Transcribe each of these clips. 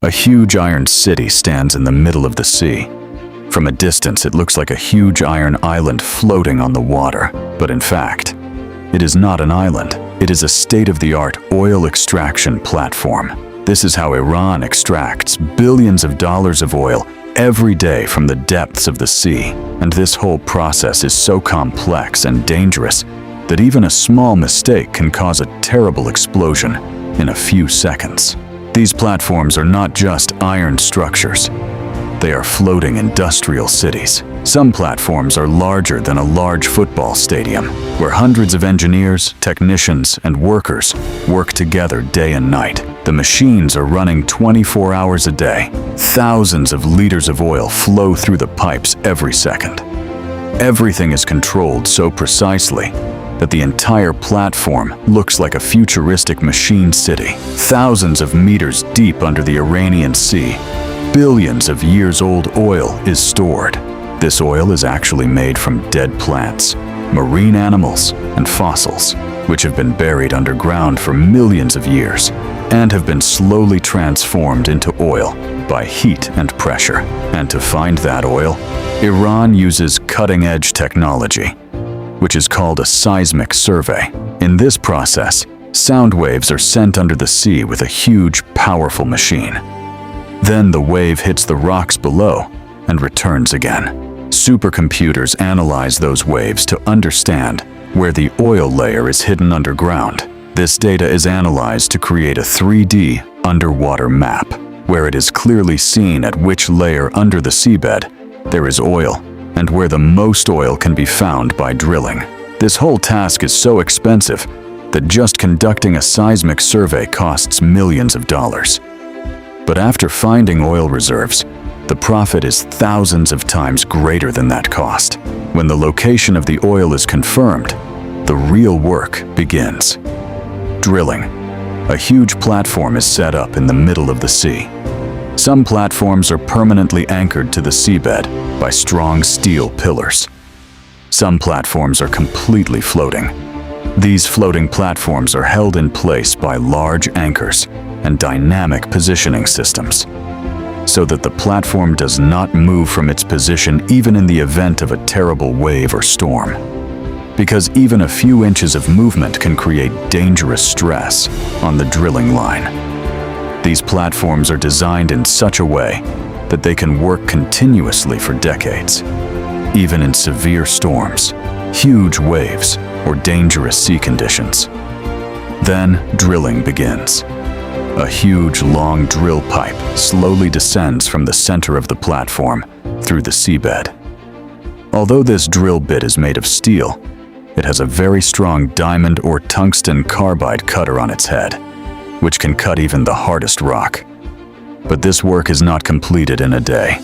A huge iron city stands in the middle of the sea. From a distance, it looks like a huge iron island floating on the water, but in fact, it is not an island. It is a state-of-the-art oil extraction platform. This is how Iran extracts billions of dollars of oil every day from the depths of the sea. And this whole process is so complex and dangerous that even a small mistake can cause a terrible explosion in a few seconds. These platforms are not just iron structures. They are floating industrial cities. Some platforms are larger than a large football stadium, where hundreds of engineers, technicians, and workers work together day and night. The machines are running 24 hours a day. Thousands of liters of oil flow through the pipes every second. Everything is controlled so precisely that the entire platform looks like a futuristic machine city. Thousands of meters deep under the Iranian Sea, billions of years old oil is stored. This oil is actually made from dead plants, marine animals, and fossils, which have been buried underground for millions of years and have been slowly transformed into oil by heat and pressure. And to find that oil, Iran uses cutting-edge technology, which is called a seismic survey. In this process, sound waves are sent under the sea with a huge, powerful machine. Then the wave hits the rocks below and returns again. Supercomputers analyze those waves to understand where the oil layer is hidden underground. This data is analyzed to create a 3D underwater map, where it is clearly seen at which layer under the seabed there is oil and where the most oil can be found by drilling. This whole task is so expensive that just conducting a seismic survey costs millions of dollars. But after finding oil reserves, the profit is thousands of times greater than that cost. When the location of the oil is confirmed, the real work begins. Drilling. A huge platform is set up in the middle of the sea. Some platforms are permanently anchored to the seabed by strong steel pillars. Some platforms are completely floating. These floating platforms are held in place by large anchors and dynamic positioning systems, so that the platform does not move from its position even in the event of a terrible wave or storm. Because even a few inches of movement can create dangerous stress on the drilling line. These platforms are designed in such a way that they can work continuously for decades, even in severe storms, huge waves, or dangerous sea conditions. Then drilling begins. A huge, long drill pipe slowly descends from the center of the platform through the seabed. Although this drill bit is made of steel, it has a very strong diamond or tungsten carbide cutter on its head, which can cut even the hardest rock. But this work is not completed in a day.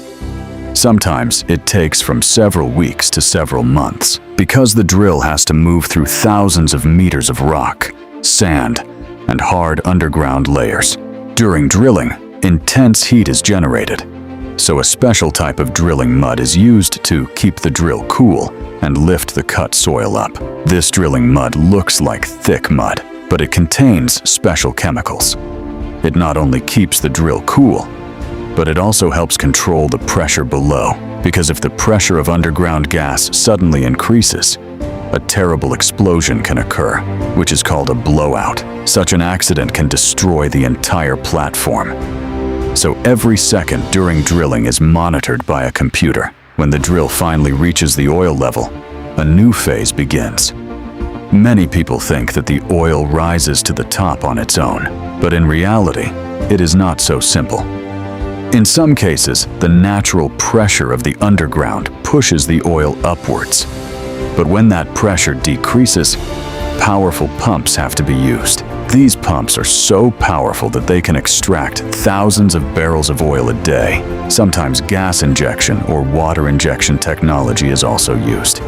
Sometimes it takes from several weeks to several months, because the drill has to move through thousands of meters of rock, sand, and hard underground layers. During drilling, intense heat is generated, so a special type of drilling mud is used to keep the drill cool and lift the cut soil up. This drilling mud looks like thick mud, but it contains special chemicals. It not only keeps the drill cool, but it also helps control the pressure below, because if the pressure of underground gas suddenly increases, a terrible explosion can occur, which is called a blowout. Such an accident can destroy the entire platform. So every second during drilling is monitored by a computer. When the drill finally reaches the oil level, a new phase begins. Many people think that the oil rises to the top on its own, but in reality, it is not so simple. In some cases, the natural pressure of the underground pushes the oil upwards. But when that pressure decreases, powerful pumps have to be used. These pumps are so powerful that they can extract thousands of barrels of oil a day. Sometimes gas injection or water injection technology is also used,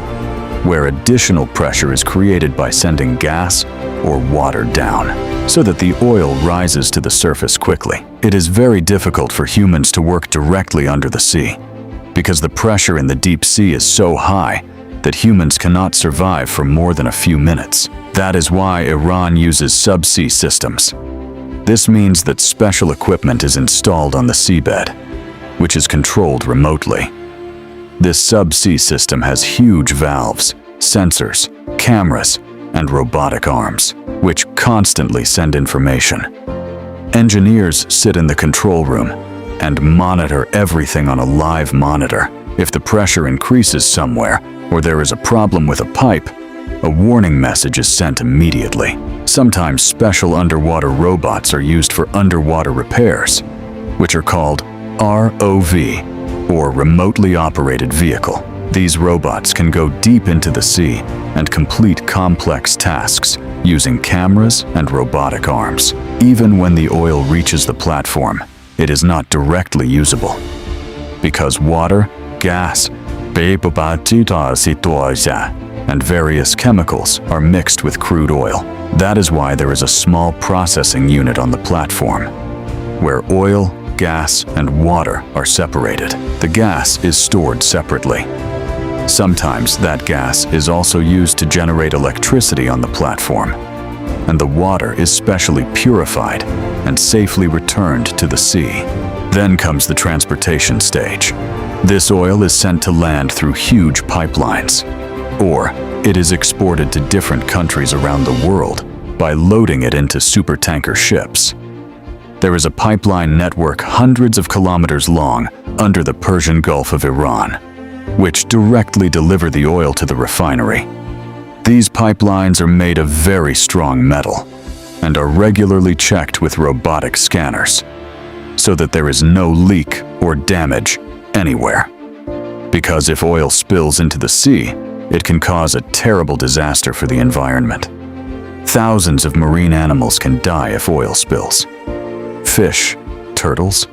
where additional pressure is created by sending gas or water down, so that the oil rises to the surface quickly. It is very difficult for humans to work directly under the sea, because the pressure in the deep sea is so high that humans cannot survive for more than a few minutes. That is why Iran uses subsea systems. This means that special equipment is installed on the seabed, which is controlled remotely. This subsea system has huge valves, sensors, cameras, and robotic arms, which constantly send information. Engineers sit in the control room and monitor everything on a live monitor. If the pressure increases somewhere or there is a problem with a pipe, a warning message is sent immediately. Sometimes special underwater robots are used for underwater repairs, which are called ROV, or remotely operated vehicle. These robots can go deep into the sea and complete complex tasks using cameras and robotic arms. Even when the oil reaches the platform, it is not directly usable, because water, gas, and various chemicals are mixed with crude oil. That is why there is a small processing unit on the platform, where oil, gas, and water are separated. The gas is stored separately. Sometimes that gas is also used to generate electricity on the platform, and the water is specially purified and safely returned to the sea. Then comes the transportation stage. This oil is sent to land through huge pipelines, or it is exported to different countries around the world by loading it into supertanker ships. There is a pipeline network hundreds of kilometers long under the Persian Gulf of Iran, which directly deliver the oil to the refinery. These pipelines are made of very strong metal and are regularly checked with robotic scanners, so that there is no leak or damage anywhere. Because if oil spills into the sea, it can cause a terrible disaster for the environment. Thousands of marine animals can die if oil spills. Fish, turtles,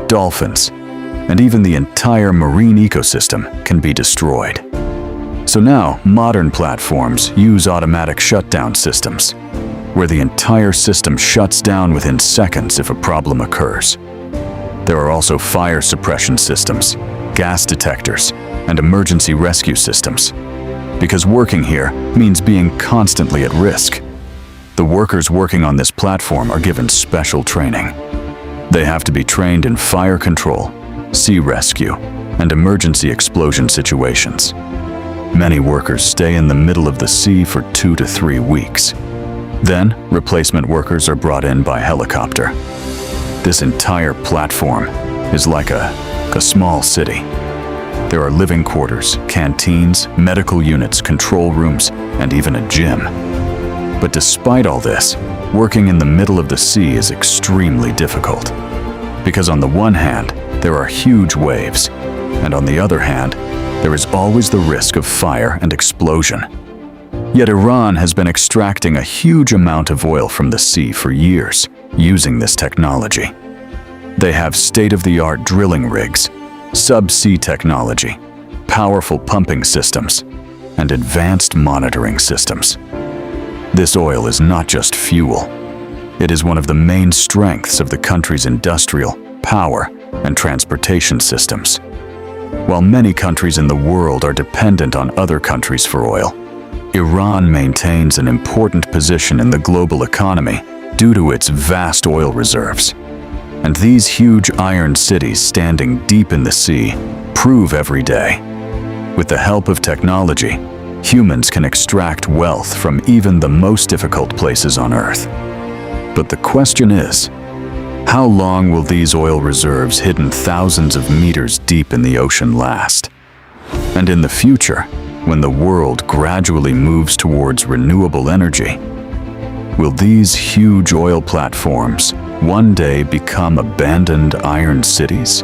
dolphins, and even the entire marine ecosystem can be destroyed. So now, modern platforms use automatic shutdown systems, where the entire system shuts down within seconds if a problem occurs. There are also fire suppression systems, gas detectors, and emergency rescue systems, because working here means being constantly at risk. The workers working on this platform are given special training. They have to be trained in fire control, sea rescue, and emergency explosion situations. Many workers stay in the middle of the sea for 2 to 3 weeks. Then, replacement workers are brought in by helicopter. This entire platform is like a small city. There are living quarters, canteens, medical units, control rooms, and even a gym. But despite all this, working in the middle of the sea is extremely difficult. Because on the one hand, there are huge waves, and on the other hand, there is always the risk of fire and explosion. Yet Iran has been extracting a huge amount of oil from the sea for years, using this technology. They have state-of-the-art drilling rigs, subsea technology, powerful pumping systems, and advanced monitoring systems. This oil is not just fuel. It is one of the main strengths of the country's industrial, power, and transportation systems. While many countries in the world are dependent on other countries for oil, Iran maintains an important position in the global economy due to its vast oil reserves. And these huge iron cities standing deep in the sea prove every day. With the help of technology, humans can extract wealth from even the most difficult places on Earth. But the question is, how long will these oil reserves hidden thousands of meters deep in the ocean last? And in the future, when the world gradually moves towards renewable energy, will these huge oil platforms one day become abandoned iron cities?